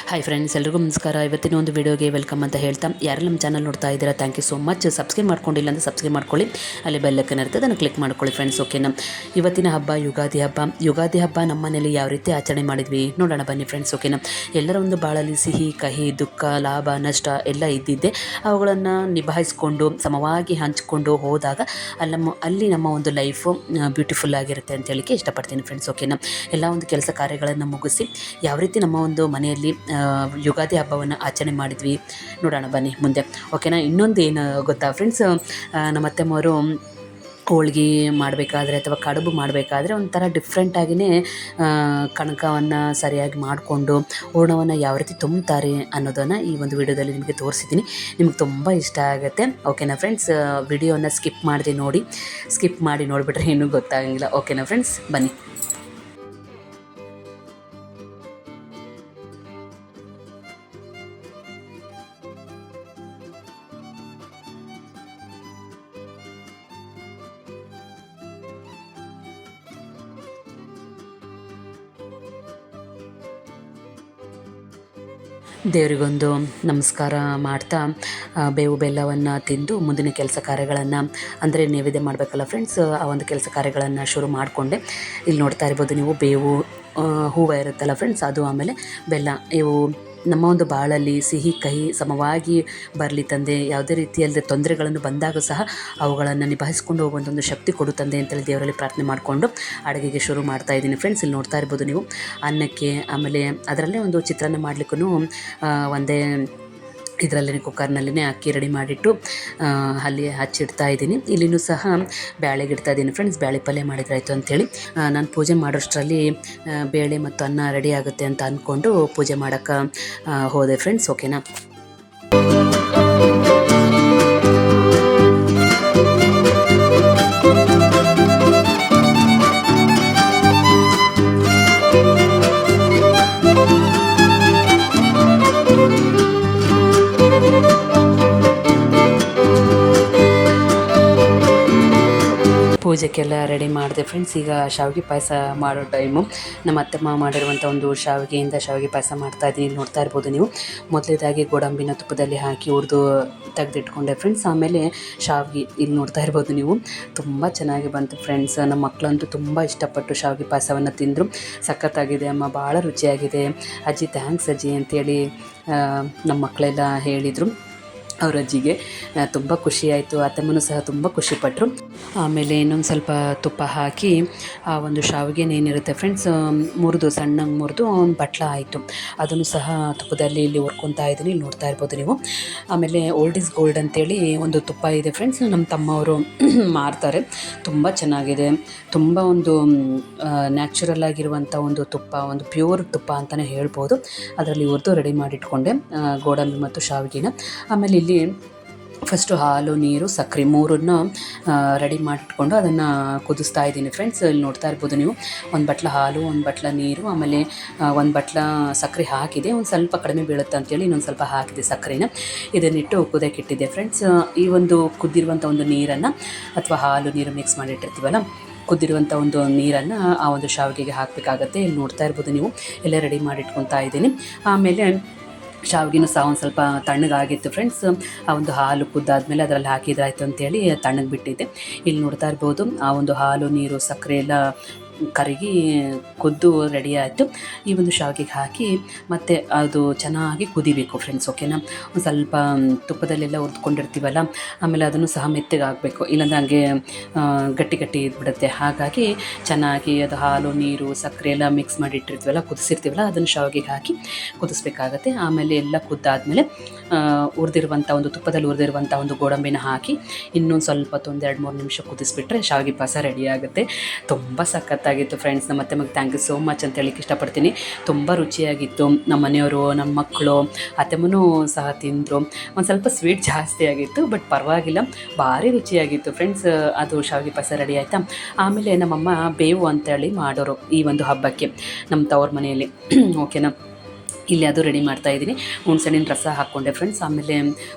Hi friends, ಎಲ್ರಿಗೂ ನಮಸ್ಕಾರ. ಇವತ್ತಿನ ಒಂದು ವಿಡಿಯೋಗೆ ವೆಲ್ಕಮ್ ಅಂತ ಹೇಳ್ತಾ, ಯಾರು ನಮ್ಮ ಚಾನಲ್ ನೋಡ್ತಾ ಇದ್ದೀರಾ thank you so much. Subscribe ಮಾಡ್ಕೊಂಡಿಲ್ಲ ಅಂದರೆ ಸಬ್ಸ್ಕ್ರೈಬ್ ಮಾಡ್ಕೊಳ್ಳಿ, ಅಲ್ಲಿ ಬೆಲ್ ಐಕನ್ ಇರುತ್ತೆ, ಅದನ್ನು ಕ್ಲಿಕ್ ಮಾಡ್ಕೊಳ್ಳಿ ಫ್ರೆಂಡ್ಸ್. ಓಕೆನಾ. ಇವತ್ತಿನ ಹಬ್ಬ ಯುಗಾದಿ ಹಬ್ಬ ನಮ್ಮ ಮನೇಲಿ ಯಾವ ರೀತಿ ಆಚರಣೆ ಮಾಡಿದ್ವಿ ನೋಡೋಣ ಬನ್ನಿ ಫ್ರೆಂಡ್ಸ್. ಓಕೆನಾ. ಎಲ್ಲರ ಒಂದು ಬಾಳಲ್ಲಿ ಸಿಹಿ ಕಹಿ ದುಃಖ ಲಾಭ ನಷ್ಟ ಎಲ್ಲ ಇದ್ದಿದ್ದೆ, ಅವುಗಳನ್ನು ನಿಭಾಯಿಸ್ಕೊಂಡು ಸಮವಾಗಿ ಹಂಚಿಕೊಂಡು ಹೋದಾಗ ಅಲ್ಲಿ ನಮ್ಮ ಒಂದು ಲೈಫು ಬ್ಯೂಟಿಫುಲ್ ಆಗಿರುತ್ತೆ ಅಂತ ಹೇಳಿಕ್ಕೆ ಇಷ್ಟಪಡ್ತೀನಿ ಫ್ರೆಂಡ್ಸ್. ಓಕೆನಾ. ಎಲ್ಲ ಒಂದು ಕೆಲಸ ಕಾರ್ಯಗಳನ್ನು ಮುಗಿಸಿ ಯಾವ ರೀತಿ ನಮ್ಮ ಒಂದು ಮನೆಯಲ್ಲಿ ಯುಗಾದಿ ಹಬ್ಬವನ್ನು ಆಚರಣೆ ಮಾಡಿದ್ವಿ ನೋಡೋಣ ಬನ್ನಿ ಮುಂದೆ. ಓಕೆನಾ. ಇನ್ನೊಂದು ಏನು ಗೊತ್ತಾ ಫ್ರೆಂಡ್ಸ್, ನಮ್ಮ ಅತ್ತೆಮ್ಮವರು ಹೋಳ್ಗೆ ಮಾಡಬೇಕಾದ್ರೆ ಅಥವಾ ಕಡುಬು ಮಾಡಬೇಕಾದ್ರೆ ಒಂಥರ ಡಿಫ್ರೆಂಟಾಗಿಯೇ ಕಣಕವನ್ನು ಸರಿಯಾಗಿ ಮಾಡಿಕೊಂಡು ಹೂರ್ಣವನ್ನು ಯಾವ ರೀತಿ ತುಂಬ್ತಾರೆ ಅನ್ನೋದನ್ನು ಈ ಒಂದು ವಿಡಿಯೋದಲ್ಲಿ ನಿಮಗೆ ತೋರಿಸಿದ್ದೀನಿ. ನಿಮಗೆ ತುಂಬ ಇಷ್ಟ ಆಗುತ್ತೆ. ಓಕೆನಾ ಫ್ರೆಂಡ್ಸ್. ವಿಡಿಯೋನ ಸ್ಕಿಪ್ ಮಾಡಿ ನೋಡಿಬಿಟ್ರೆ ಏನೂ ಗೊತ್ತಾಗಂಗಿಲ್ಲ. ಓಕೆನಾ ಫ್ರೆಂಡ್ಸ್, ಬನ್ನಿ. ದೇವರಿಗೊಂದು ನಮಸ್ಕಾರ ಮಾಡ್ತಾ ಬೇವು ಬೆಲ್ಲವನ್ನು ತಿಂದು ಮುಂದಿನ ಕೆಲಸ ಕಾರ್ಯಗಳನ್ನು ಅಂದರೆ ನೈವೇದ್ಯ ಮಾಡಬೇಕಲ್ಲ ಫ್ರೆಂಡ್ಸ್, ಆ ಒಂದು ಕೆಲಸ ಕಾರ್ಯಗಳನ್ನು ಶುರು ಮಾಡಿಕೊಂಡೆ. ಇಲ್ಲಿ ನೋಡ್ತಾ ಇರ್ಬೋದು ನೀವು, ಬೇವು ಹೂವು ಇರುತ್ತಲ್ಲ ಫ್ರೆಂಡ್ಸ್, ಅದು ಆಮೇಲೆ ಬೆಲ್ಲ, ಇವು ನಮ್ಮ ಒಂದು ಬಾಳಲ್ಲಿ ಸಿಹಿ ಕಹಿ ಸಮವಾಗಿ ಬರಲಿ ತಂದೆ, ಯಾವುದೇ ರೀತಿಯಲ್ಲದೆ ತೊಂದರೆಗಳನ್ನು ಬಂದಾಗ ಸಹ ಅವುಗಳನ್ನು ನಿಭಾಯಿಸ್ಕೊಂಡು ಹೋಗುವಂಥ ಒಂದು ಶಕ್ತಿ ಕೊಡು ತಂದೆ ಅಂತೇಳಿ ದೇವರಲ್ಲಿ ಪ್ರಾರ್ಥನೆ ಮಾಡಿಕೊಂಡು ಅಡುಗೆಗೆ ಶುರು ಮಾಡ್ತಾ ಇದ್ದೀನಿ ಫ್ರೆಂಡ್ಸ್. ಇಲ್ಲಿ ನೋಡ್ತಾ ಇರ್ಬೋದು ನೀವು, ಅನ್ನಕ್ಕೆ ಆಮೇಲೆ ಅದರಲ್ಲೇ ಒಂದು ಚಿತ್ರಾನ್ನ ಮಾಡಲಿಕ್ಕೂ ಒಂದೇ ಇದರಲ್ಲೇ ಕುಕ್ಕರ್ನಲ್ಲೇ ಅಕ್ಕಿ ರೆಡಿ ಮಾಡಿಟ್ಟು ಅಲ್ಲಿ ಹಚ್ಚಿಡ್ತಾ ಇದ್ದೀನಿ. ಇಲ್ಲಿನೂ ಸಹ ಬ್ಯಾಳೆಗೆ ಇಡ್ತಾ ಇದ್ದೀನಿ ಫ್ರೆಂಡ್ಸ್. ಬ್ಯಾಳೆ ಪಲ್ಯ ಮಾಡಿದ್ರಾಯ್ತು ಅಂಥೇಳಿ ನಾನು ಪೂಜೆ ಮಾಡೋಷ್ಟರಲ್ಲಿ ಬೇಳೆ ಮತ್ತು ಅನ್ನ ರೆಡಿ ಆಗುತ್ತೆ ಅಂತ ಅಂದ್ಕೊಂಡು ಪೂಜೆ ಮಾಡೋಕ್ಕೆ ಹೋದೆ ಫ್ರೆಂಡ್ಸ್. ಓಕೆನಾ. ಪೂಜೆಗೆಲ್ಲ ರೆಡಿ ಮಾಡಿದೆ ಫ್ರೆಂಡ್ಸ್. ಈಗ ಶಾವಿಗೆ ಪಾಯಸ ಮಾಡೋ ಟೈಮು. ನಮ್ಮ ಅತ್ತೆಮ್ಮ ಮಾಡಿರುವಂಥ ಒಂದು ಶಾವಿಗೆ ಪಾಯಸ ಮಾಡ್ತಾಯಿದ್ದೀನಿ. ನೋಡ್ತಾ ಇರ್ಬೋದು ನೀವು. ಮೊದಲೇದಾಗಿ ಗೋಡಂಬಿನ ತುಪ್ಪದಲ್ಲಿ ಹಾಕಿ ಹುರಿದು ತೆಗೆದಿಟ್ಕೊಂಡೆ ಫ್ರೆಂಡ್ಸ್. ಆಮೇಲೆ ಶಾವಿಗೆ ಇಲ್ಲಿ ನೋಡ್ತಾ ಇರ್ಬೋದು ನೀವು, ತುಂಬ ಚೆನ್ನಾಗಿ ಬಂತು ಫ್ರೆಂಡ್ಸ್. ನಮ್ಮ ಮಕ್ಕಳಂತೂ ತುಂಬ ಇಷ್ಟಪಟ್ಟು ಶಾವಿಗೆ ಪಾಯಸವನ್ನು ತಿಂದರು. ಸಖತ್ತಾಗಿದೆ ಅಮ್ಮ, ಭಾಳ ರುಚಿಯಾಗಿದೆ ಅಜ್ಜಿ, ಥ್ಯಾಂಕ್ಸ್ ಅಜ್ಜಿ ಅಂತೇಳಿ ನಮ್ಮ ಮಕ್ಕಳೆಲ್ಲ ಹೇಳಿದರು. ಅವ್ರ ಅಜ್ಜಿಗೆ ತುಂಬ ಖುಷಿಯಾಯಿತು. ಅತ್ತಮ್ಮನೂ ಸಹ ತುಂಬ ಖುಷಿಪಟ್ಟರು. ಆಮೇಲೆ ಇನ್ನೊಂದು ಸ್ವಲ್ಪ ತುಪ್ಪ ಹಾಕಿ ಆ ಒಂದು ಶಾವಿಗೆನೇನಿರುತ್ತೆ ಫ್ರೆಂಡ್ಸ್, ಸಣ್ಣಗೆ ಮುರಿದು ಒಂದು ಬಟ್ಲ ಆಯಿತು. ಅದನ್ನು ಸಹ ತುಪ್ಪದಲ್ಲಿ ಇಲ್ಲಿ ಹುರ್ಕೊತಾ ಇದ್ದೀನಿ. ಇಲ್ಲಿ ನೋಡ್ತಾ ಇರ್ಬೋದು ನೀವು. ಆಮೇಲೆ ಓಲ್ಡ್ ಈಸ್ ಗೋಲ್ಡ್ ಅಂತೇಳಿ ಒಂದು ತುಪ್ಪ ಇದೆ ಫ್ರೆಂಡ್ಸ್, ನಮ್ಮ ತಮ್ಮವರು ಮಾರ್ತಾರೆ. ತುಂಬ ಚೆನ್ನಾಗಿದೆ, ತುಂಬ ಒಂದು ನ್ಯಾಚುರಲ್ ಆಗಿರುವಂಥ ಒಂದು ತುಪ್ಪ, ಒಂದು ಪ್ಯೂರ್ ತುಪ್ಪ ಅಂತಲೇ ಹೇಳ್ಬೋದು. ಅದರಲ್ಲಿ ಹುರಿದು ರೆಡಿ ಮಾಡಿಟ್ಕೊಂಡೆ ಗೋಡಂಬಿ ಮತ್ತು ಶಾವಿಗೆನ. ಆಮೇಲೆ ಇಲ್ಲಿ ಫಸ್ಟು ಹಾಲು ನೀರು ಸಕ್ಕರೆ ಮೂರನ್ನು ರೆಡಿ ಮಾಡಿಟ್ಕೊಂಡು ಅದನ್ನು ಕುದಿಸ್ತಾ ಇದ್ದೀನಿ ಫ್ರೆಂಡ್ಸ್. ಇಲ್ಲಿ ನೋಡ್ತಾ ಇರ್ಬೋದು ನೀವು, ಒಂದು ಬಟ್ಲ ಹಾಲು, ಒಂದು ಬಟ್ಲ ನೀರು, ಆಮೇಲೆ ಒಂದು ಬಟ್ಲ ಸಕ್ಕರೆ ಹಾಕಿದೆ. ಒಂದು ಸ್ವಲ್ಪ ಕಡಿಮೆ ಬೀಳುತ್ತೆ ಅಂತೇಳಿ ಇನ್ನೊಂದು ಸ್ವಲ್ಪ ಹಾಕಿದೆ ಸಕ್ಕರೆನ. ಇದನ್ನಿಟ್ಟು ಕುದಿಯಕ್ಕಿಟ್ಟಿದ್ದೆ ಫ್ರೆಂಡ್ಸ್. ಈ ಒಂದು ಕುದ್ದಿರುವಂಥ ಒಂದು ನೀರನ್ನು ಅಥವಾ ಹಾಲು ನೀರು ಮಿಕ್ಸ್ ಮಾಡಿಟ್ಟಿರ್ತೀವಲ್ಲ, ಕುದ್ದಿರುವಂಥ ಒಂದು ನೀರನ್ನು ಆ ಒಂದು ಶಾವಿಗೆಗೆ ಹಾಕಬೇಕಾಗತ್ತೆ. ಇಲ್ಲಿ ನೋಡ್ತಾ ಇರ್ಬೋದು ನೀವು, ಎಲ್ಲ ರೆಡಿ ಮಾಡಿಟ್ಕೊತಾ ಇದ್ದೀನಿ. ಆಮೇಲೆ ಶಾವಿಗೆನೂ ಸಹ ಒಂದು ಸ್ವಲ್ಪ ತಣ್ಣಗಾಗಿತ್ತು ಫ್ರೆಂಡ್ಸ್. ಆ ಒಂದು ಹಾಲು ಕುದ್ದಾದ್ಮೇಲೆ ಅದರಲ್ಲಿ ಹಾಕಿದ್ರಾಯ್ತು ಅಂತೇಳಿ ತಣ್ಣಗೆ ಬಿಟ್ಟಿದ್ದೆ. ಇಲ್ಲಿ ನೋಡ್ತಾ ಇರ್ಬೋದು, ಆ ಒಂದು ಹಾಲು ನೀರು ಸಕ್ಕರೆ ಎಲ್ಲ ಕರಗಿ ಕುದ್ದು ರೆಡಿ ಆಯಿತು. ಈ ಒಂದು ಶಾವಿಗೆಗೆ ಹಾಕಿ ಮತ್ತು ಅದು ಚೆನ್ನಾಗಿ ಕುದಿಬೇಕು ಫ್ರೆಂಡ್ಸ್. ಓಕೆನಾ. ಒಂದು ಸ್ವಲ್ಪ ತುಪ್ಪದಲ್ಲೆಲ್ಲ ಹುರ್ದುಕೊಂಡಿರ್ತೀವಲ್ಲ, ಆಮೇಲೆ ಅದನ್ನು ಸಹ ಮೆತ್ತಗೆ ಆಗಬೇಕು, ಇಲ್ಲಾಂದರೆ ಹಂಗೆ ಗಟ್ಟಿ ಇದ್ಬಿಡುತ್ತೆ. ಹಾಗಾಗಿ ಚೆನ್ನಾಗಿ ಅದು ಹಾಲು ನೀರು ಸಕ್ಕರೆ ಎಲ್ಲ ಮಿಕ್ಸ್ ಮಾಡಿ ಇಟ್ಟಿರ್ತೀವಲ್ಲ, ಕುದಿಸಿರ್ತೀವಲ್ಲ, ಅದನ್ನು ಶಾವಿಗೆಗೆ ಹಾಕಿ ಕುದಿಸ್ಬೇಕಾಗತ್ತೆ. ಆಮೇಲೆ ಎಲ್ಲ ಕುದ್ದಾದಮೇಲೆ ತುಪ್ಪದಲ್ಲಿ ಹುರಿದಿರುವಂಥ ಒಂದು ಗೋಡಂಬಿನ ಹಾಕಿ ಇನ್ನೊಂದು ಸ್ವಲ್ಪ ಒಂದು 2-3 ನಿಮಿಷ ಕುದಿಸ್ಬಿಟ್ರೆ ಶಾವಿಗೆ ಪಾಯಸ ರೆಡಿ ಆಗುತ್ತೆ. ತುಂಬ ಸಖತ್ತಾಗಿತ್ತು ಫ್ರೆಂಡ್ಸ್. ನಮ್ಮ ಅತ್ತೆಮಗೆ ಥ್ಯಾಂಕ್ ಯು ಸೋ ಮಚ್ ಅಂತ ಹೇಳಿಕ್ಕೆ ಇಷ್ಟಪಡ್ತೀನಿ. ತುಂಬ ರುಚಿಯಾಗಿತ್ತು. ನಮ್ಮ ಮನೆಯವರು, ನಮ್ಮ ಮಕ್ಕಳು, ಅತ್ತೆಮ್ಮನೂ ಸಹ ತಿಂದರು. ಒಂದು ಸ್ವಲ್ಪ ಸ್ವೀಟ್ ಜಾಸ್ತಿ ಆಗಿತ್ತು, ಬಟ್ ಪರವಾಗಿಲ್ಲ, ಭಾರಿ ರುಚಿಯಾಗಿತ್ತು ಫ್ರೆಂಡ್ಸ್. ಅದು ಶಾವಿಗೆ ಪಾಯಸ ರೆಡಿ ಆಯಿತಾ. ಆಮೇಲೆ ನಮ್ಮಮ್ಮ ಬೇವು ಅಂತೇಳಿ ಮಾಡೋರು ಈ ಒಂದು ಹಬ್ಬಕ್ಕೆ ನಮ್ಮ ತವ್ರ ಮನೆಯಲ್ಲಿ. ಓಕೆನಾ. ಇಲ್ಲಿ ಅದು ರೆಡಿ ಮಾಡ್ತಾಯಿದ್ದೀನಿ. ಹುಣಸೆಹಣ್ಣಿನ ರಸ ಹಾಕ್ಕೊಂಡೆ ಫ್ರೆಂಡ್ಸ್. ಆಮೇಲೆ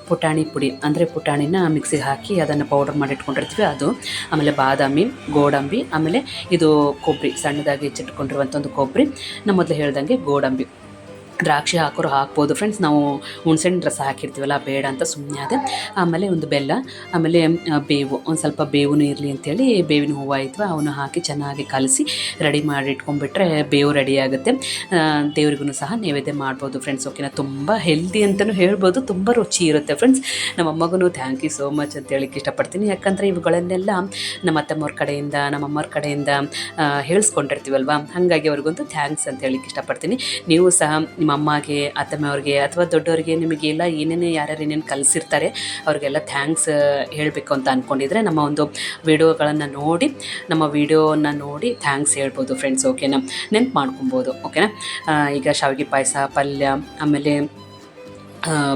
ಪುಟಾಣಿ ಪುಡಿ ಅಂದರೆ ಪುಟಾಣಿನ ಮಿಕ್ಸಿಗೆ ಹಾಕಿ ಅದನ್ನು ಪೌಡರ್ ಮಾಡಿಟ್ಕೊಂಡಿರ್ತೀವಿ ಅದು. ಆಮೇಲೆ ಬಾದಾಮಿ, ಗೋಡಂಬಿ, ಆಮೇಲೆ ಇದು ಕೊಬ್ಬರಿ, ಸಣ್ಣದಾಗಿ ಹೆಚ್ಚಿಟ್ಕೊಂಡಿರುವಂಥ ಒಂದು ಕೊಬ್ಬರಿ, ನಾನು ಮೊದಲು ಹೇಳ್ದಂಗೆ ಗೋಡಂಬಿ ದ್ರಾಕ್ಷಿ ಹಾಕೋರು ಹಾಕ್ಬೋದು ಫ್ರೆಂಡ್ಸ್. ನಾವು ಹುಣ್ಸೆಹಣ್ಣು ರಸ ಹಾಕಿರ್ತೀವಲ್ಲ ಬೇಡ ಅಂತ ಸುಮ್ಮನೆ ಅದೇ. ಆಮೇಲೆ ಒಂದು ಬೆಲ್ಲ, ಆಮೇಲೆ ಬೇವು, ಒಂದು ಸ್ವಲ್ಪ ಬೇವು ಇರಲಿ ಅಂತೇಳಿ ಬೇವಿನ ಹೂವು ಇದ್ವು ಅವನ್ನ ಹಾಕಿ ಚೆನ್ನಾಗಿ ಕಲಸಿ ರೆಡಿ ಮಾಡಿ ಇಟ್ಕೊಂಡ್ಬಿಟ್ರೆ ಬೇವು ರೆಡಿ ಆಗುತ್ತೆ. ದೇವ್ರಿಗೂ ಸಹ ನೈವೇದ್ಯ ಮಾಡ್ಬೋದು ಫ್ರೆಂಡ್ಸ್. ಓಕೆನಾ, ತುಂಬ ಹೆಲ್ದಿ ಅಂತಲೂ ಹೇಳ್ಬೋದು, ತುಂಬ ರುಚಿ ಇರುತ್ತೆ ಫ್ರೆಂಡ್ಸ್. ನಮ್ಮ ಅಮ್ಮಗೂ ಥ್ಯಾಂಕ್ ಯು ಸೋ ಮಚ್ ಅಂತ ಹೇಳಿಕ್ಕೆ ಇಷ್ಟಪಡ್ತೀನಿ. ಯಾಕಂದರೆ ಇವುಗಳನ್ನೆಲ್ಲ ನಮ್ಮ ಅತ್ತಮ್ಮವ್ರ ಕಡೆಯಿಂದ, ನಮ್ಮ ಅಮ್ಮವ್ರ ಕಡೆಯಿಂದ ಹೇಳಿಸ್ಕೊಂಡಿರ್ತೀವಲ್ವ, ಹಾಗಾಗಿ ಅವ್ರಿಗಂತೂ ಥ್ಯಾಂಕ್ಸ್ ಅಂತ ಹೇಳಿಕ್ಕೆ ಇಷ್ಟಪಡ್ತೀನಿ. ನೀವು ಸಹ ನಿಮ್ಮ ಅಮ್ಮಗೆ, ಅತ್ತಮ್ಮವ್ರಿಗೆ ಅಥವಾ ದೊಡ್ಡವರಿಗೆ ನಿಮಗೆಲ್ಲ ಯಾರ್ಯಾರು ಏನೇನು ಕಲಿಸಿರ್ತಾರೆ ಅವ್ರಿಗೆಲ್ಲ ಥ್ಯಾಂಕ್ಸ್ ಹೇಳಬೇಕು ಅಂತ ಅಂದ್ಕೊಂಡಿದ್ರೆ ನಮ್ಮ ಒಂದು ವಿಡಿಯೋನ ನೋಡಿ ಥ್ಯಾಂಕ್ಸ್ ಹೇಳ್ಬೋದು ಫ್ರೆಂಡ್ಸ್. ಓಕೆನಾ, ನೆನ್ಪು ಮಾಡ್ಕೊಬೋದು. ಓಕೆನಾ, ಈಗ ಶಾವಿಗೆ ಪಾಯಸ, ಪಲ್ಯ, ಆಮೇಲೆ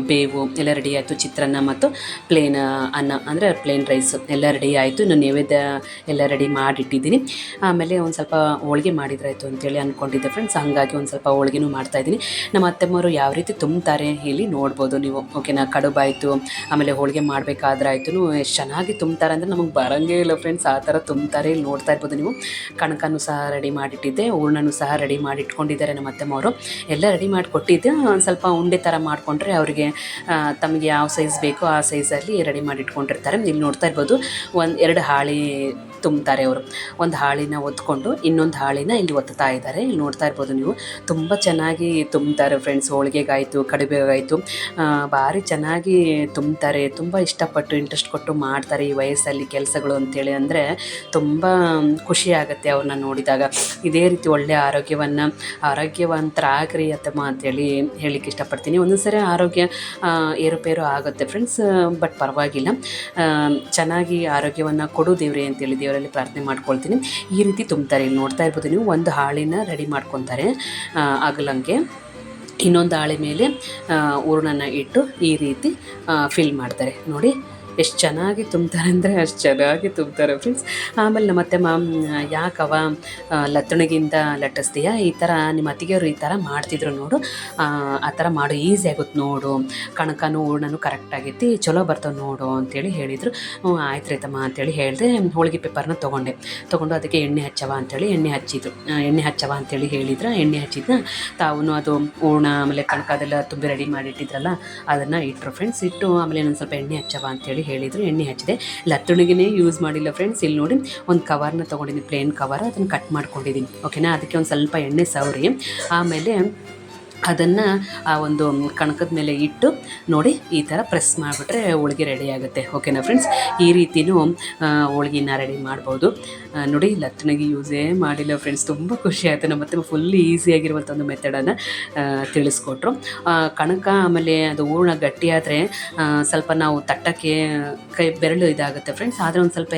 ಬೇವು ಎಲ್ಲ ರೆಡಿ ಆಯಿತು. ಚಿತ್ರಾನ್ನ ಮತ್ತು ಪ್ಲೇನ್ ಅನ್ನ ಅಂದರೆ ಪ್ಲೇನ್ ರೈಸು ಎಲ್ಲ ರೆಡಿ ಆಯಿತು. ಇನ್ನು ನೈವೇದ್ಯ ಎಲ್ಲ ರೆಡಿ ಮಾಡಿಟ್ಟಿದ್ದೀನಿ. ಆಮೇಲೆ ಒಂದು ಸ್ವಲ್ಪ ಹೋಳ್ಗೆ ಮಾಡಿದ್ರಾಯ್ತು ಅಂತೇಳಿ ಅಂದ್ಕೊಂಡಿದ್ದೆ ಫ್ರೆಂಡ್ಸ್. ಹಾಗಾಗಿ ಒಂದು ಸ್ವಲ್ಪ ಹೋಳ್ಗೆನೂ ಮಾಡ್ತಾಯಿದ್ದೀನಿ. ನಮ್ಮ ಅತ್ತೆಮ್ಮವರು ಯಾವ ರೀತಿ ತುಂಬ್ತಾರೆ ಇಲ್ಲಿ ನೋಡ್ಬೋದು ನೀವು. ಓಕೆನಾ, ಕಡುಬಾಯಿತು, ಆಮೇಲೆ ಹೋಳಿಗೆ ಮಾಡಬೇಕಾದ್ರೆ ಆಯಿತು ಎಷ್ಟು ಚೆನ್ನಾಗಿ ತುಂಬ್ತಾರೆ ಅಂದರೆ ನಮಗೆ ಬರೋಂಗೇ ಇಲ್ಲ ಫ್ರೆಂಡ್ಸ್, ಆ ಥರ ತುಂಬ್ತಾರೆ. ಇಲ್ಲಿ ನೋಡ್ತಾ ಇರ್ಬೋದು ನೀವು. ಕಣಕನೂ ಸಹ ರೆಡಿ ಮಾಡಿಟ್ಟಿದ್ದೆ, ಹೂರ್ಣನೂ ಸಹ ರೆಡಿ ಮಾಡಿ ಇಟ್ಕೊಂಡಿದ್ದಾರೆ ನಮ್ಮ ಅತ್ತೆಮ್ಮವರು. ಎಲ್ಲ ರೆಡಿ ಮಾಡಿ ಕೊಟ್ಟಿದ್ದೆ. ಒಂದು ಸ್ವಲ್ಪ ಉಂಡೆ ಥರ ಮಾಡಿಕೊಂಡ್ರೆ ಅವರಿಗೆ ತಮಗೆ ಯಾವ ಸೈಜ್ ಬೇಕೋ ಆ ಸೈಜಲ್ಲಿ ರೆಡಿ ಮಾಡಿ ಇಟ್ಕೊಂಡಿರ್ತಾರೆ. ಇಲ್ಲಿ ನೋಡ್ತಾ ಇರ್ಬೋದು, 2 ಹಾಳಿ ತುಂಬ್ತಾರೆ ಅವರು. ಒಂದು ಹಾಳಿನ ಒತ್ಕೊಂಡು ಇನ್ನೊಂದು ಹಾಳಿನ ಇಲ್ಲಿ ಒತ್ತಾ ಇದ್ದಾರೆ. ಇಲ್ಲಿ ನೋಡ್ತಾ ಇರ್ಬೋದು ನೀವು. ತುಂಬ ಚೆನ್ನಾಗಿ ತುಂಬ್ತಾರೆ ಫ್ರೆಂಡ್ಸ್. ಹೋಳಿಗೆಗಾಯಿತು, ಕಡುಬೆಗಾಯಿತು, ಭಾರಿ ಚೆನ್ನಾಗಿ ತುಂಬ್ತಾರೆ. ತುಂಬ ಇಷ್ಟಪಟ್ಟು ಇಂಟ್ರೆಸ್ಟ್ ಕೊಟ್ಟು ಮಾಡ್ತಾರೆ ಈ ವಯಸ್ಸಲ್ಲಿ ಕೆಲಸಗಳು ಅಂತೇಳಿ. ಅಂದರೆ ತುಂಬ ಖುಷಿ ಆಗುತ್ತೆ ಅವ್ರನ್ನ ನೋಡಿದಾಗ. ಇದೇ ರೀತಿ ಒಳ್ಳೆಯ ಆರೋಗ್ಯವಂತರಾಗ್ರಿ ಅತ್ತಮ್ಮ ಅಂತೇಳಿ ಹೇಳಲಿಕ್ಕೆ ಇಷ್ಟಪಡ್ತೀನಿ. ಒಂದೊಂದು ಸರಿ ಆರೋಗ್ಯ ಏರುಪೇರು ಆಗುತ್ತೆ ಫ್ರೆಂಡ್ಸ್, ಬಟ್ ಪರವಾಗಿಲ್ಲ. ಚೆನ್ನಾಗಿ ಆರೋಗ್ಯವನ್ನು ಕೊಡು ದೇವ್ರೆ ಅಂತೇಳಿ ದೇವರಲ್ಲಿ ಪ್ರಾರ್ಥನೆ ಮಾಡ್ಕೊಳ್ತೀನಿ. ಈ ರೀತಿ ತುಂಬ್ತಾರೆ. ಇಲ್ಲಿ ನೋಡ್ತಾ ಇರ್ಬೋದು ನೀವು. ಒಂದು ಹಾಳಿನ ರೆಡಿ ಮಾಡ್ಕೊತಾರೆ ಅಗಲಂಗೆ, ಇನ್ನೊಂದು ಹಾಳಿ ಮೇಲೆ ಹೂರ್ಣನ ಇಟ್ಟು ಈ ರೀತಿ ಫಿಲ್ ಮಾಡ್ತಾರೆ. ನೋಡಿ ಎಷ್ಟು ಚೆನ್ನಾಗಿ ತುಂಬ್ತಾರೆ ಅಂದರೆ ಅಷ್ಟು ಚೆನ್ನಾಗಿ ತುಂಬ್ತಾರೆ ಫ್ರೆಂಡ್ಸ್. ಆಮೇಲೆ ನಮ್ಮ ಅತ್ತೆ ಯಾಕವ ಲತ್ತಣಿಗಿಂದ ಲಟ್ಟಿಸ್ತೀಯ, ಈ ಥರ ನಿಮ್ಮ ಅತ್ತಿಗೆಯವರು ಈ ಥರ ಮಾಡ್ತಿದ್ರು ನೋಡು, ಆ ಥರ ಮಾಡು, ಈಸಿ ಆಗುತ್ತೆ ನೋಡು, ಕಣಕನೂ ಹೂರ್ಣನೂ ಕರೆಕ್ಟಾಗೈತಿ, ಚಲೋ ಬರ್ತಾವೆ ನೋಡು ಅಂತೇಳಿ ಹೇಳಿದರು. ಆಯ್ತು ರೈತಮ್ಮ ಅಂತೇಳಿ ಹೇಳಿದೆ. ಹೋಳಿಗೆ ಪೇಪರ್ನ ತೊಗೊಂಡು ಅದಕ್ಕೆ ಎಣ್ಣೆ ಹಚ್ಚವ ಅಂತೇಳಿ ಎಣ್ಣೆ ಹಚ್ಚವ ಅಂತೇಳಿ ಹೇಳಿದ್ರು. ಎಣ್ಣೆ ಹಚ್ಚಿದ್ನ ತಾವು ಅದು ಹೂರ್ಣ ಆಮೇಲೆ ಕಣಕ ಅದೆಲ್ಲ ತುಂಬಿ ರೆಡಿ ಮಾಡಿಟ್ಟಿದ್ರಲ್ಲ ಅದನ್ನು ಇಟ್ಟರು ಫ್ರೆಂಡ್ಸ್. ಇಟ್ಟು ಆಮೇಲೆ ಇನ್ನೊಂದು ಸ್ವಲ್ಪ ಎಣ್ಣೆ ಹಚ್ಚವ ಅಂತೇಳಿ ಹೇಳಿದರು. ಎಣ್ಣೆ ಹಚ್ಚಿದೆ. ಲತ್ತಣಿಗೆನೇ ಯೂಸ್ ಮಾಡಿಲ್ಲ ಫ್ರೆಂಡ್ಸ್. ಇಲ್ಲಿ ನೋಡಿ ಒಂದು ಕವರ್ನ ತೊಗೊಂಡಿದ್ದೀನಿ, ಪ್ಲೇನ್ ಕವರ್, ಅದನ್ನು ಕಟ್ ಮಾಡ್ಕೊಂಡಿದ್ದೀನಿ. ಓಕೆನಾ, ಅದಕ್ಕೆ ಒಂದು ಸ್ವಲ್ಪ ಎಣ್ಣೆ ಸವರಿ ಆಮೇಲೆ ಅದನ್ನು ಆ ಒಂದು ಕಣಕದ ಮೇಲೆ ಇಟ್ಟು ನೋಡಿ ಈ ಥರ ಪ್ರೆಸ್ ಮಾಡಿಬಿಟ್ರೆ ಹೋಳಿಗೆ ರೆಡಿ ಆಗುತ್ತೆ. ಓಕೆನಾ ಫ್ರೆಂಡ್ಸ್, ಈ ರೀತಿಯೂ ಹೋಳ್ಗಿನ ರೆಡಿ ಮಾಡ್ಬೋದು. ನೋಡಿ ಲತ್ತಣಿಗೆ ಯೂಸೇ ಮಾಡಿಲ್ಲ ಫ್ರೆಂಡ್ಸ್. ತುಂಬ ಖುಷಿ ಆಯಿತು. ನಮ್ಮ ಮತ್ತೆ ಫುಲ್ ಈಸಿಯಾಗಿರುವಂಥ ಒಂದು ಮೆಥಡನ್ನು ತಿಳಿಸ್ಕೊಟ್ರು. ಕಣಕ ಆಮೇಲೆ ಅದು ಹೂರ್ಣ ಗಟ್ಟಿಯಾದರೆ ಸ್ವಲ್ಪ ನಾವು ತಟ್ಟಕ್ಕೆ ಬೆರಳು ಇದಾಗುತ್ತೆ ಫ್ರೆಂಡ್ಸ್. ಆದರೆ ಒಂದು ಸ್ವಲ್ಪ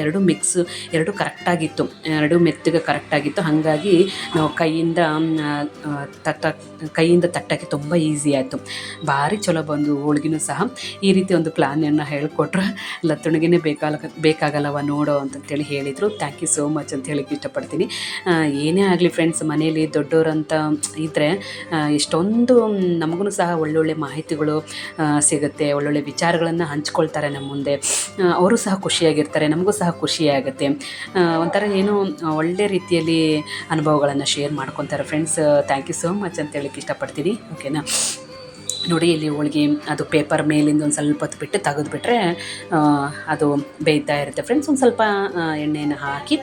ಎರಡು ಕರೆಕ್ಟಾಗಿತ್ತು, ಎರಡು ಮೆತ್ತಗೆ ಕರೆಕ್ಟಾಗಿತ್ತು. ಹಾಗಾಗಿ ನಾವು ಕೈಯಿಂದ ತಟ್ಟಕ್ಕೆ ತುಂಬ ಈಸಿ ಆಯಿತು. ಭಾರಿ ಚಲೋ ಬಂದು ಹೋಳ್ಗಿನೂ ಸಹ. ಈ ರೀತಿ ಒಂದು ಪ್ಲ್ಯಾನನ್ನು ಹೇಳಿಕೊಟ್ರು. ಲತ್ತಣಿಗೆ ಬೇಕಾಗಲ್ಲವ ನೋಡೋ ಅಂತಂತೇಳಿ ಹೇಳಿದರು. ಥ್ಯಾಂಕ್ ಯು ಸೋ ಮಚ್ ಅಂತ ಹೇಳಿಕ್ಕೆ ಇಷ್ಟಪಡ್ತೀನಿ. ಏನೇ ಆಗಲಿ ಫ್ರೆಂಡ್ಸ್, ಮನೆಯಲ್ಲಿ ದೊಡ್ಡವರಂತ ಇದ್ದರೆ ಎಷ್ಟೊಂದು ನಮಗೂ ಸಹ ಒಳ್ಳೊಳ್ಳೆ ಮಾಹಿತಿಗಳು ಸಿಗುತ್ತೆ, ಒಳ್ಳೊಳ್ಳೆ ವಿಚಾರಗಳನ್ನು ಹಂಚ್ಕೊಳ್ತಾರೆ ನಮ್ಮ ಮುಂದೆ. ಅವರು ಸಹ ಖುಷಿಯಾಗಿರ್ತಾರೆ, ನಮಗೂ ಸಹ ಖುಷಿಯಾಗುತ್ತೆ. ಒಂಥರ ಏನೋ ಒಳ್ಳೆ ರೀತಿಯಲ್ಲಿ ಅನುಭವಗಳನ್ನು ಶೇರ್ ಮಾಡ್ಕೊತಾರೆ friends. Thank you so much ಅಂತ ಹೇಳಿಕ್ಕೆ ಇಷ್ಟಪಡ್ತೀನಿ. ಓಕೆನಾ, ನೋಡಿ ಇಲ್ಲಿ ಹೋಳ್ಗೆ ಅದು ಪೇಪರ್ ಮೇಲಿಂದ ಒಂದು ಸ್ವಲ್ಪ ಹೊತ್ತು ಬಿಟ್ಟು ತೆಗೆದುಬಿಟ್ರೆ ಅದು ಬೇಯ್ತಾ ಇರುತ್ತೆ ಫ್ರೆಂಡ್ಸ್. ಒಂದು ಸ್ವಲ್ಪ ಎಣ್ಣೆಯನ್ನು ಹಾಕಿ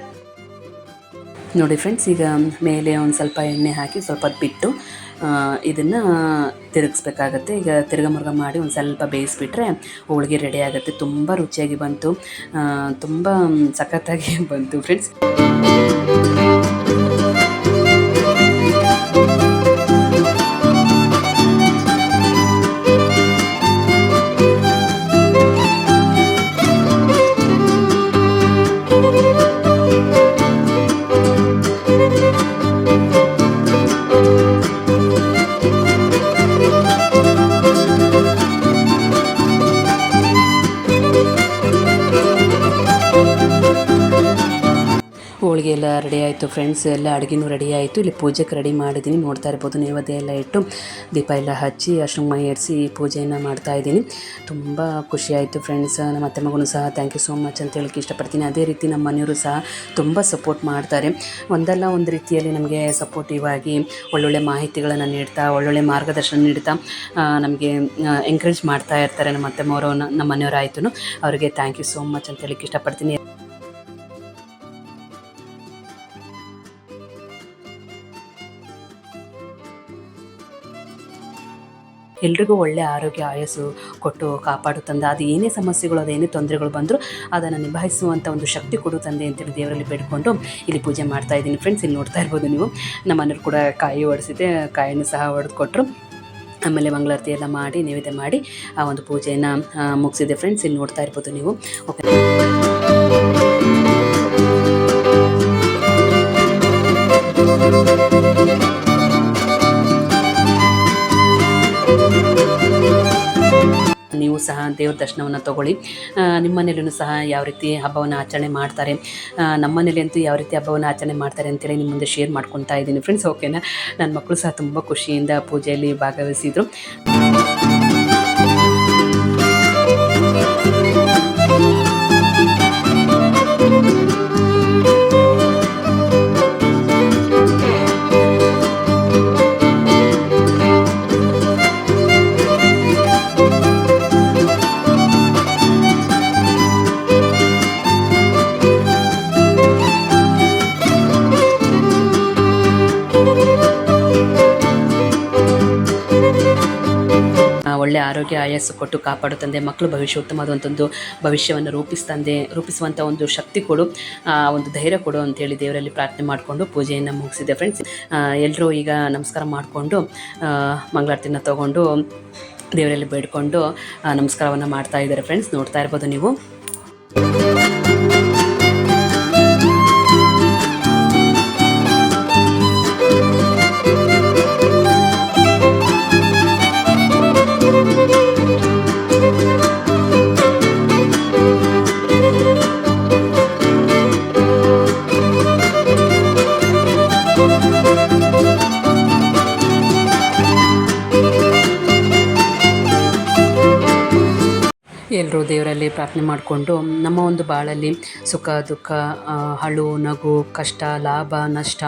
ನೋಡಿ ಫ್ರೆಂಡ್ಸ್, ಈಗ ಮೇಲೆ ಒಂದು ಸ್ವಲ್ಪ ಎಣ್ಣೆ ಹಾಕಿ ಸ್ವಲ್ಪ ಹೊತ್ತು ಬಿಟ್ಟು ಇದನ್ನು ತಿರುಗಿಸ್ಬೇಕಾಗತ್ತೆ. ಈಗ ತಿರ್ಗ ಮಾಡಿ ಒಂದು ಸ್ವಲ್ಪ ಬೇಯಿಸ್ಬಿಟ್ರೆ ಹೋಳಿಗೆ ರೆಡಿ ಆಗುತ್ತೆ. ತುಂಬ ರುಚಿಯಾಗಿ ಬಂತು, ತುಂಬ ಸಖತ್ತಾಗಿ ಬಂತು ಫ್ರೆಂಡ್ಸ್. ಎಲ್ಲ ರೆಡಿ ಆಯಿತು ಫ್ರೆಂಡ್ಸ್, ಎಲ್ಲ ಅಡುಗೆನೂ ರೆಡಿ ಆಯಿತು. ಇಲ್ಲಿ ಪೂಜೆಗೆ ರೆಡಿ ಮಾಡಿದ್ದೀನಿ, ನೋಡ್ತಾ ಇರ್ಬೋದು. ನೈವೇದ್ಯ ಎಲ್ಲ ಇಟ್ಟು ದೀಪ ಎಲ್ಲ ಹಚ್ಚಿ ಅಶ್ರಮ ಏರಿಸಿ ಪೂಜೆಯನ್ನು ಮಾಡ್ತಾಯಿದ್ದೀನಿ. ತುಂಬ ಖುಷಿ ಆಯಿತು ಫ್ರೆಂಡ್ಸ್. ನಮ್ಮ ಅತ್ತೆ ಮಗನೂ ಸಹ ಥ್ಯಾಂಕ್ ಯು ಸೋ ಮಚ್ ಅಂತ ಹೇಳಕ್ಕೆ ಇಷ್ಟಪಡ್ತೀನಿ. ಅದೇ ರೀತಿ ನಮ್ಮ ಮನೆಯವರು ಸಹ ತುಂಬ ಸಪೋರ್ಟ್ ಮಾಡ್ತಾರೆ. ಒಂದಲ್ಲ ಒಂದು ರೀತಿಯಲ್ಲಿ ನಮಗೆ ಸಪೋರ್ಟಿವ್ ಆಗಿ ಒಳ್ಳೊಳ್ಳೆ ಮಾಹಿತಿಗಳನ್ನು ನೀಡ್ತಾ, ಒಳ್ಳೊಳ್ಳೆ ಮಾರ್ಗದರ್ಶನ ನೀಡ್ತಾ ನಮಗೆ ಎಂಕರೇಜ್ ಮಾಡ್ತಾ ಇರ್ತಾರೆ ನಮ್ಮ ಅತ್ತೆಮ್ಮವರು, ನಮ್ಮ ಮನೆಯವರು ಆಯಿತು. ಅವರಿಗೆ ಥ್ಯಾಂಕ್ ಯು ಸೋ ಮಚ್ ಅಂತ ಹೇಳಕ್ಕೆ ಇಷ್ಟಪಡ್ತೀನಿ. ಎಲ್ರಿಗೂ ಒಳ್ಳೆಯ ಆರೋಗ್ಯ ಆಯಸ್ಸು ಕೊಟ್ಟು ಕಾಪಾಡು ತಂದೆ. ಅದು ಏನೇ ಸಮಸ್ಯೆಗಳು, ಅದು ಏನೇ ತೊಂದರೆಗಳು ಬಂದರೂ ಅದನ್ನು ನಿಭಾಯಿಸುವಂಥ ಒಂದು ಶಕ್ತಿ ಕೊಡು ತಂದೆ ಅಂತೇಳಿ ದೇವರಲ್ಲಿ ಬೇಡ್ಕೊಂಡು ಇಲ್ಲಿ ಪೂಜೆ ಮಾಡ್ತಾ ಇದ್ದೀನಿ ಫ್ರೆಂಡ್ಸ್. ಇಲ್ಲಿ ನೋಡ್ತಾ ಇರ್ಬೋದು ನೀವು, ನಮ್ಮ ಮನೆಯವ್ರು ಕೂಡ ಕಾಯಿ ಒಡಿಸಿದೆ, ಕಾಯಿನೂ ಸಹ ಒಡೆದು ಕೊಟ್ಟರು. ಆಮೇಲೆ ಮಂಗಳಾರತಿ ಎಲ್ಲ ಮಾಡಿ ನೈವೇದ್ಯ ಮಾಡಿ ಆ ಒಂದು ಪೂಜೆಯನ್ನು ಮುಗಿಸಿದೆ ಫ್ರೆಂಡ್ಸ್. ಇಲ್ಲಿ ನೋಡ್ತಾ ಇರ್ಬೋದು ನೀವು. ಓಕೆ, ನೀವು ಸಹ ದೇವ್ರ ದರ್ಶನವನ್ನು ತೊಗೊಳ್ಳಿ. ನಿಮ್ಮ ಮನೇಲೂ ಸಹ ಯಾವ ರೀತಿ ಹಬ್ಬವನ್ನು ಆಚರಣೆ ಮಾಡ್ತಾರೆ, ನಮ್ಮ ಮನೇಲಿ ಅಂತೂ ಯಾವ ರೀತಿ ಹಬ್ಬವನ್ನು ಆಚರಣೆ ಮಾಡ್ತಾರೆ ಅಂತೇಳಿ ನಿಮ್ಮ ಮುಂದೆ ಶೇರ್ ಮಾಡ್ಕೊತಾ ಇದ್ದೀನಿ ಫ್ರೆಂಡ್ಸ್. ಓಕೆನಾ. ನನ್ನ ಮಕ್ಕಳು ಸಹ ತುಂಬ ಖುಷಿಯಿಂದ ಪೂಜೆಯಲ್ಲಿ ಭಾಗವಹಿಸಿದರು. ಒಳ್ಳೆ ಆರೋಗ್ಯ ಆಯಸ್ಸು ಕೊಟ್ಟು ಕಾಪಾಡು ತಂದೆ. ಮಕ್ಕಳು ಭವಿಷ್ಯ ಉತ್ತಮವಾದಂಥದ್ದು ಭವಿಷ್ಯವನ್ನು ರೂಪಿಸುವಂಥ ಒಂದು ಶಕ್ತಿ ಕೊಡು, ಒಂದು ಧೈರ್ಯ ಕೊಡು ಅಂತೇಳಿ ದೇವರಲ್ಲಿ ಪ್ರಾರ್ಥನೆ ಮಾಡಿಕೊಂಡು ಪೂಜೆಯನ್ನು ಮುಗಿಸಿದೆ ಫ್ರೆಂಡ್ಸ್. ಎಲ್ಲರೂ ಈಗ ನಮಸ್ಕಾರ ಮಾಡಿಕೊಂಡು ಮಂಗಳಾರತಿನ ತೊಗೊಂಡು ದೇವರಲ್ಲಿ ಬೇಡ್ಕೊಂಡು ನಮಸ್ಕಾರವನ್ನು ಮಾಡ್ತಾ ಇದ್ದಾರೆ ಫ್ರೆಂಡ್ಸ್. ನೋಡ್ತಾ ಇರ್ಬೋದು ನೀವು. ಎಲ್ಲರೂ ದೇವರಲ್ಲಿ ಪ್ರಾರ್ಥನೆ ಮಾಡಿಕೊಂಡು ನಮ್ಮ ಒಂದು ಬಾಳಲ್ಲಿ ಸುಖ ದುಃಖ, ಅಳು ನಗು, ಕಷ್ಟ ಲಾಭ ನಷ್ಟ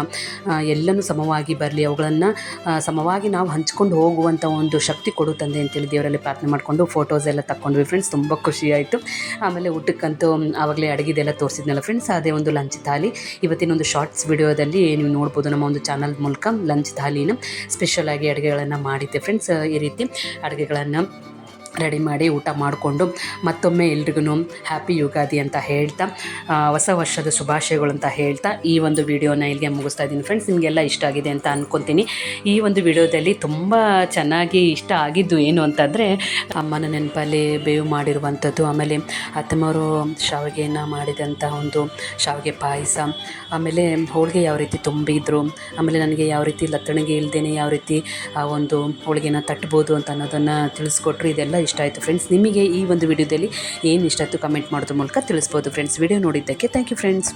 ಎಲ್ಲನೂ ಸಮವಾಗಿ ಬರಲಿ, ಅವುಗಳನ್ನು ಸಮವಾಗಿ ನಾವು ಹಂಚ್ಕೊಂಡು ಹೋಗುವಂಥ ಒಂದು ಶಕ್ತಿ ಕೊಡು ತಂದೆ ಅಂತೇಳಿ ದೇವರಲ್ಲಿ ಪ್ರಾರ್ಥನೆ ಮಾಡಿಕೊಂಡು ಫೋಟೋಸ್ ಎಲ್ಲ ತಕ್ಕೊಂಡ್ವಿ ಫ್ರೆಂಡ್ಸ್. ತುಂಬ ಖುಷಿ ಆಯಿತು. ಆಮೇಲೆ ಊಟಕ್ಕಂತೂ ಆವಾಗಲೇ ಅಡುಗೆದೆಲ್ಲ ತೋರಿಸಿದ್ನಲ್ಲ ಫ್ರೆಂಡ್ಸ್, ಅದೇ ಒಂದು ಲಂಚ್ ಥಾಲಿ. ಇವತ್ತಿನ ಒಂದು ಶಾರ್ಟ್ಸ್ ವಿಡಿಯೋದಲ್ಲಿ ನೀವು ನೋಡ್ಬೋದು, ನಮ್ಮ ಒಂದು ಚಾನಲ್ ಮೂಲಕ ಲಂಚ್ ಥಾಲಿನ ಸ್ಪೆಷಲಾಗಿ ಅಡುಗೆಗಳನ್ನು ಮಾಡಿದ್ದೆ ಫ್ರೆಂಡ್ಸ್. ಈ ರೀತಿ ಅಡುಗೆಗಳನ್ನು ರೆಡಿ ಮಾಡಿ ಊಟ ಮಾಡಿಕೊಂಡು ಮತ್ತೊಮ್ಮೆ ಎಲ್ರಿಗೂ ಹ್ಯಾಪಿ ಯುಗಾದಿ ಅಂತ ಹೇಳ್ತಾ, ಹೊಸ ವರ್ಷದ ಶುಭಾಶಯಗಳು ಅಂತ ಹೇಳ್ತಾ ಈ ಒಂದು ವಿಡಿಯೋನ ಇಲ್ಲಿಗೆ ಮುಗಿಸ್ತಾ ಇದ್ದೀನಿ ಫ್ರೆಂಡ್ಸ್. ನಿಮಗೆಲ್ಲ ಇಷ್ಟ ಆಗಿದೆ ಅಂತ ಅಂದ್ಕೊತೀನಿ. ಈ ಒಂದು ವಿಡಿಯೋದಲ್ಲಿ ತುಂಬ ಚೆನ್ನಾಗಿ ಇಷ್ಟ ಆಗಿದ್ದು ಏನು ಅಂತಂದರೆ, ಅಮ್ಮನ ನೆನಪಲ್ಲಿ ಬೇವು ಮಾಡಿರುವಂಥದ್ದು, ಆಮೇಲೆ ಅತ್ತಮ್ಮವರು ಶಾವಿಗೆಯನ್ನು ಮಾಡಿದಂಥ ಒಂದು ಶಾವಿಗೆ ಪಾಯಸ, ಆಮೇಲೆ ಹೋಳಿಗೆ ಯಾವ ರೀತಿ ತುಂಬಿದ್ರು, ಆಮೇಲೆ ನನಗೆ ಯಾವ ರೀತಿ ಲತ್ತಣಿಗೆ ಇಲ್ಲದೇ ಯಾವ ರೀತಿ ಆ ಒಂದು ಹೋಳಿಗೆನ ತಟ್ಬೋದು ಅಂತ ಅನ್ನೋದನ್ನು ತಿಳಿಸ್ಕೊಟ್ರು. ಇದೆಲ್ಲ ಇಷ್ಟ ಆಯಿತು ಫ್ರೆಂಡ್ಸ್. ನಿಮಗೆ ಈ ಒಂದು ವಿಡಿಯೋದಲ್ಲಿ ಏನು ಇಷ್ಟ ಆಯಿತು ಕಮೆಂಟ್ ಮಾಡೋದ್ರ ಮೂಲಕ ತಿಳಿಸ್ಬೋದು ಫ್ರೆಂಡ್ಸ್. ವಿಡಿಯೋ ನೋಡಿದ್ದಕ್ಕೆ ಥ್ಯಾಂಕ್ ಯು ಫ್ರೆಂಡ್ಸ್.